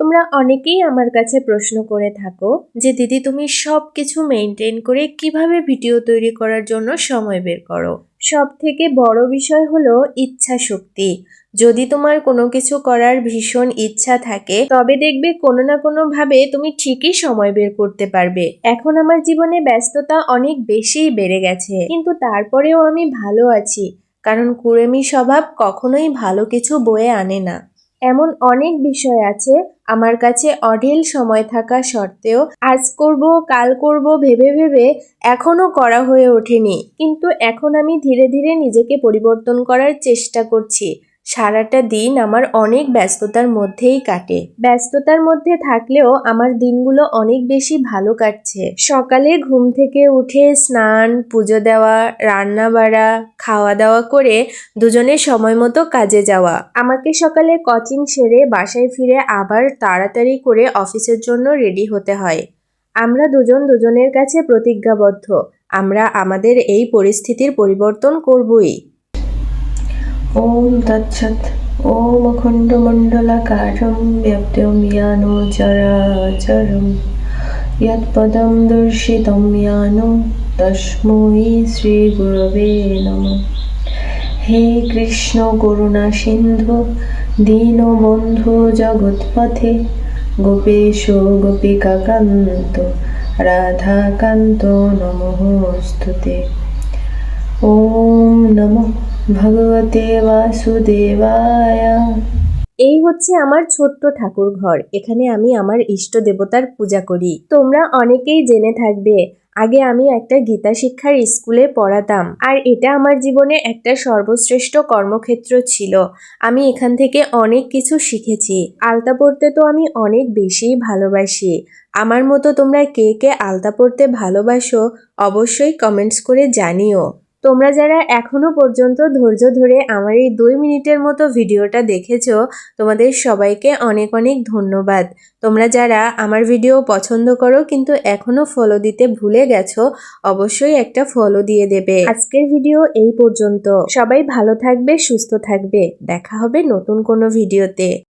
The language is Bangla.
তোমরা অনেকেই আমার কাছে প্রশ্ন করে থাকো যে দিদি তুমি সব কিছু মেনটেন করে কিভাবে ভিডিও তৈরি করার জন্য সময় বের করো। সব থেকে বড় বিষয় হলো ইচ্ছা শক্তি। যদি তোমার কোনো কিছু করার ভীষণ ইচ্ছা থাকে তবে দেখবে কোনো না কোনো ভাবে তুমি ঠিকই সময় বের করতে পারবে। এখন আমার জীবনে ব্যস্ততা অনেক বেশিই বেড়ে গেছে, কিন্তু তারপরেও আমি ভালো আছি, কারণ কুড়েমি স্বভাব কখনোই ভালো কিছু বয়ে আনে না। এমন অনেক বিষয় আছে আমার কাছে অঢেল সময় থাকা সত্ত্বেও আজ করব কাল করব ভেবে ভেবে এখনো করা হয়ে ওঠেনি, কিন্তু এখন আমি ধীরে ধীরে নিজেকে পরিবর্তন করার চেষ্টা করছি। সারাটা দিন আমার অনেক ব্যস্ততার মধ্যেই কাটে। ব্যস্ততার মধ্যে থাকলেও আমার দিনগুলো অনেক বেশি ভালো কাটছে। সকালে ঘুম থেকে উঠে স্নান, পুজো দেওয়া, রান্না বাড়া, খাওয়া দাওয়া করে দুজনে সময় মতো কাজে যাওয়া। আমাকে সকালে কোচিং সেরে বাসায় ফিরে আবার তাড়াতাড়ি করে অফিসের জন্য রেডি হতে হয়। আমরা দুজন দুজনের কাছে প্রতিজ্ঞাবদ্ধ, আমরা আমাদের এই পরিস্থিতির পরিবর্তন করবই। ওম তৎসৎ। ওম অখণ্ডমণ্ডলাকারং ব্যাপ্তং জ্ঞান চরাচরং যৎপদং দর্শিতং জ্ঞান তস্मै শ্রী গুরবে নমঃ। হে কৃষ্ণ করুণা সিন্ধু দীনবন্ধু জগৎপথে গোপেশ গোপিকাকান্ত রাধাকান্ত নমস্তুতে। ওম নমঃ ভগবতে বাসুদেবায়। এই হচ্ছে আমার ছোট্ট ঠাকুর ঘর। এখানে আমি আমার ইষ্ট দেবতার পূজা করি। তোমরা অনেকেই জেনে থাকবে আগে আমি একটা গীতা শিক্ষার স্কুলে পড়াতাম, আর এটা আমার জীবনে একটা সর্বশ্রেষ্ঠ কর্মক্ষেত্র ছিল। আমি এখান থেকে অনেক কিছু শিখেছি। আলতা পরতে তো আমি অনেক বেশি ভালোবাসি। আমার মতো তোমরা কে কে আলতা পরতে ভালোবাসো অবশ্যই কমেন্টস করে জানিও। তোমরা যারা এখনো পর্যন্ত ধৈর্য ধরে আমার এই 2 মিনিটের মতো ভিডিওটা দেখেছো, তোমাদের সবাইকে অনেক অনেক ধন্যবাদ। তোমরা যারা আমার ভিডিও পছন্দ করো কিন্তু এখনো ফলো দিতে ভুলে গেছো, অবশ্যই একটা ফলো দিয়ে দেবে। আজকের ভিডিও এই পর্যন্ত। সবাই ভালো থাকবে, সুস্থ থাকবে। দেখা হবে নতুন কোনো ভিডিওতে।